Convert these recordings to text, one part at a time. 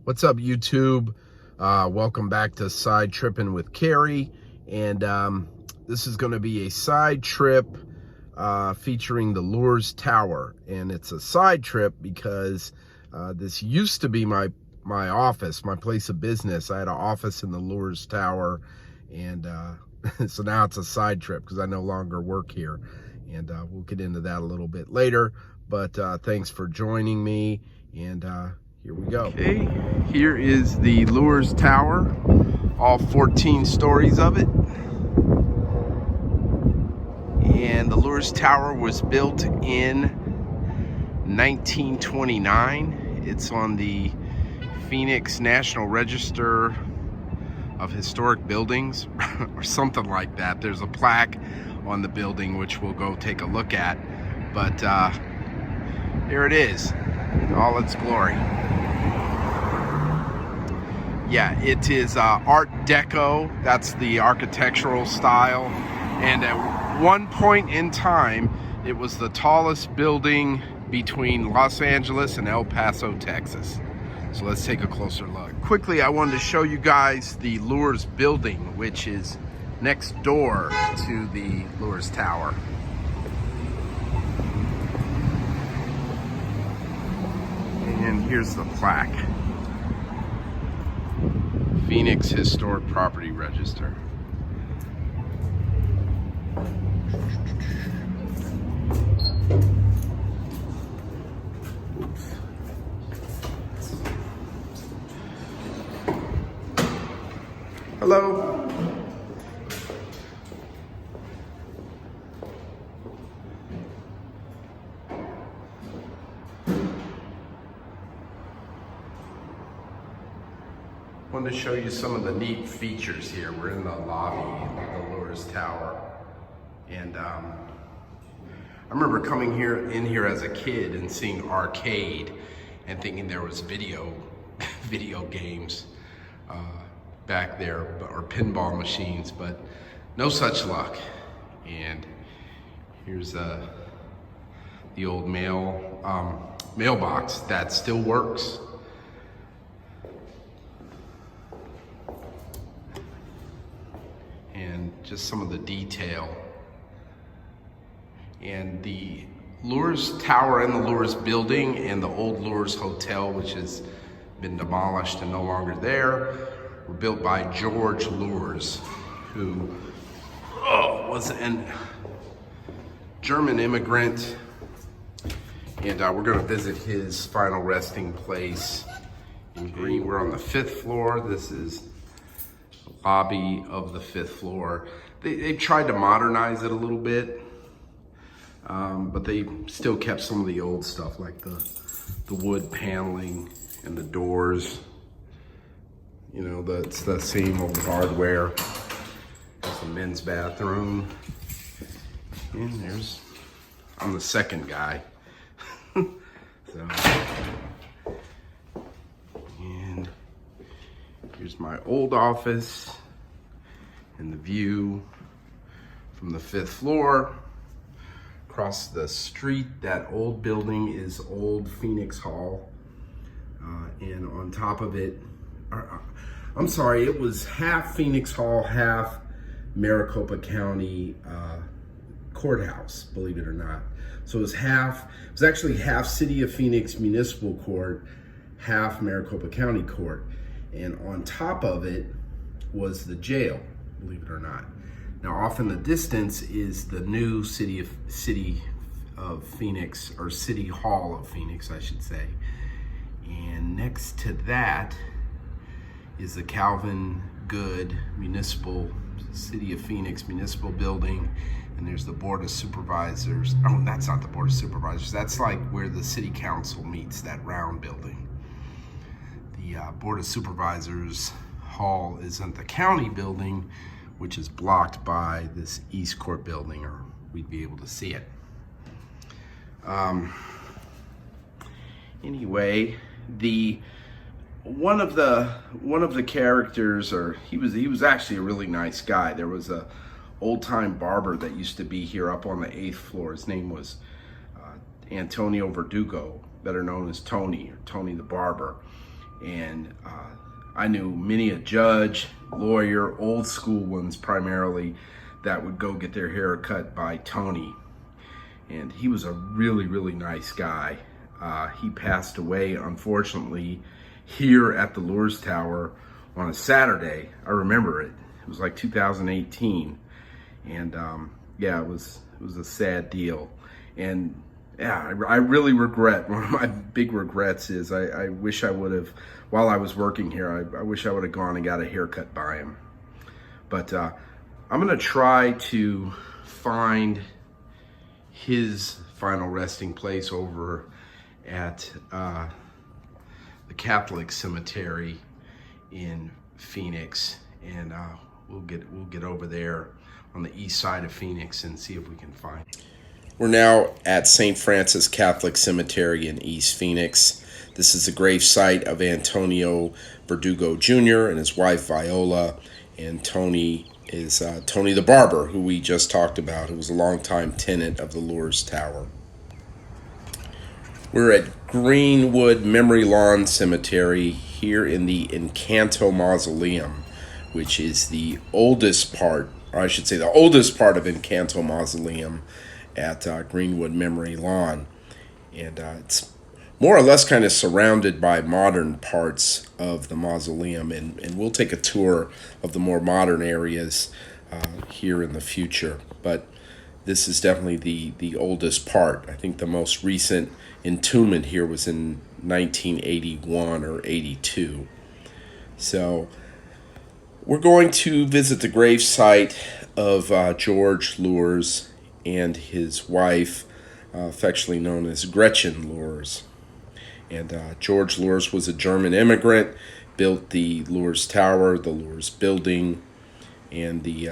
What's up, YouTube? Welcome back to Side Tripping with Carrie. And this is going to be a side trip featuring the Luhrs Tower. And it's a side trip because this used to be my office, my place of business. I had an office in the Luhrs Tower, and so now it's a side trip because I no longer work here. And we'll get into that a little bit later. But thanks for joining me, and here we go. Okay, here is the Luhrs Tower, all 14 stories of it. And the Luhrs Tower was built in 1929. It's on the Phoenix National Register of Historic Buildings or something like that. There's a plaque on the building which we'll go take a look at, but here it is in all its glory. Yeah, it is Art Deco. That's the architectural style, and at one point in time it was the tallest building between Los Angeles and El Paso, Texas. So let's take a closer look. Quickly, I wanted to show you guys the Luhrs building, which is next door to the Luhrs Tower. And here's the plaque. Phoenix Historic Property Register. Oops. Hello. I wanted to show you some of the neat features here. We're in the lobby of the Luhrs Tower, and I remember coming in here as a kid and seeing arcade and thinking there was video games back there, or pinball machines, but no such luck. And here's the old mailbox that still works. And just some of the detail. And the Luhrs Tower and the Luhrs building and the old Luhrs Hotel, which has been demolished and no longer there, were built by George Luhrs, who was a German immigrant. And we're going to visit his final resting place in Greenwood. We're on the 5th floor. This is lobby of the 5th floor. They tried to modernize it a little bit, but they still kept some of the old stuff, like the wood paneling and the doors. You know, it's the same old hardware. There's a men's bathroom, and I'm the second guy. And here's my old office and the view from the 5th floor. Across the street, that old building is Old Phoenix Hall. And on top of it, I'm sorry, it was half Phoenix Hall, half Maricopa County Courthouse, believe it or not. So it was actually half City of Phoenix Municipal Court, half Maricopa County Court. And on top of it was the jail, believe it or not. Now, off in the distance is the new City of Phoenix, or City Hall of Phoenix, I should say. And next to that is the Calvin Good City of Phoenix Municipal Building. And there's the Board of Supervisors. Oh, that's not the Board of Supervisors. That's like where the City Council meets, that round building. The Board of Supervisors Hall is in the county building, which is blocked by this East Court building, or we'd be able to see it. Anyway, one of the characters, or he was actually a really nice guy. There was a old-time barber that used to be here up on the 8th floor. His name was Antonio Verdugo, better known as Tony, or Tony the Barber. And I knew many a judge, lawyer, old school ones primarily, that would go get their hair cut by Tony. And he was a really, really nice guy. He passed away, unfortunately, here at the Luhrs Tower on a Saturday. I remember it. It was like 2018. And yeah, it was a sad deal. And yeah, I really regret, one of my big regrets is I wish I would have, while I was working here, I wish I would have gone and got a haircut by him. But I'm gonna try to find his final resting place over at the Catholic cemetery in Phoenix, and we'll get over there on the east side of Phoenix and see if we can find it. We're now at St. Francis Catholic Cemetery in East Phoenix. This is the gravesite of Antonio Verdugo Jr. and his wife Viola, and Tony is Tony the Barber, who we just talked about, who was a longtime tenant of the Luhrs Tower. We're at Greenwood Memory Lawn Cemetery here in the Encanto Mausoleum, which is the oldest part, or I should say the oldest part of Encanto Mausoleum at Greenwood Memory Lawn. And it's more or less kind of surrounded by modern parts of the mausoleum, and we'll take a tour of the more modern areas here in the future. But this is definitely the oldest part. I think the most recent entombment here was in 1981 or 82. So we're going to visit the gravesite of George Luhrs and his wife, affectionately known as Gretchen Luhrs. And George Luhrs was a German immigrant, built the Luhrs Tower, the Luhrs Building, and the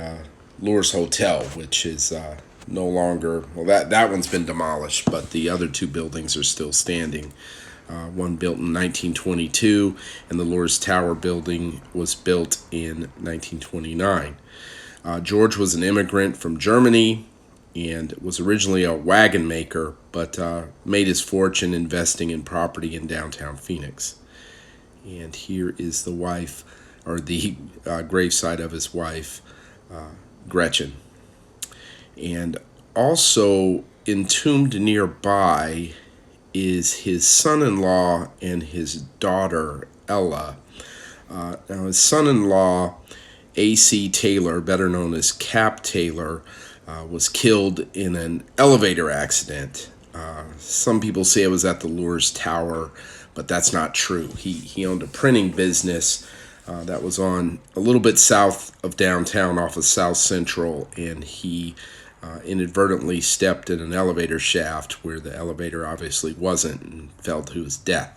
Luhrs Hotel, which is no longer, well, that one's been demolished, but the other two buildings are still standing. One built in 1922, and the Luhrs Tower building was built in 1929. George was an immigrant from Germany and was originally a wagon maker, but made his fortune investing in property in downtown Phoenix. And here is the wife, or the gravesite of his wife, Gretchen. And also entombed nearby is his son-in-law and his daughter, Ella. Now, his son-in-law, A.C. Taylor, better known as Cap Taylor, was killed in an elevator accident. Some people say it was at the Luhrs Tower, but that's not true. He owned a printing business that was on a little bit south of downtown off of South Central, and he inadvertently stepped in an elevator shaft where the elevator obviously wasn't and fell to his death.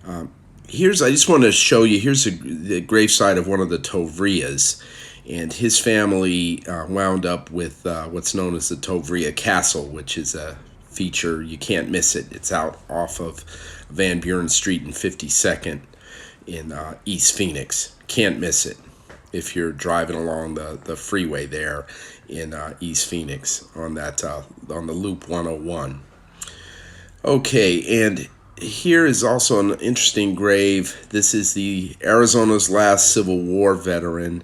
I just want to show you, here's the gravesite of one of the Tovreas, and his family wound up with what's known as the Tovrea Castle, which is a feature, you can't miss it. It's out off of Van Buren Street and 52nd in East Phoenix. Can't miss it if you're driving along the freeway there in East Phoenix on that on the Loop 101. Okay, and here is also an interesting grave. This is the Arizona's last Civil War veteran,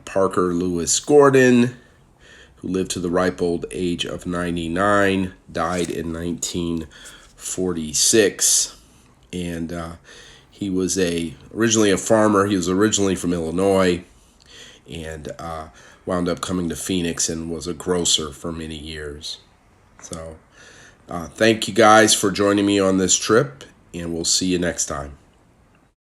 Parker Lewis Gordon, who lived to the ripe old age of 99, died in 1946, and he was originally a farmer. He was originally from Illinois, and wound up coming to Phoenix and was a grocer for many years. So thank you guys for joining me on this trip, and we'll see you next time.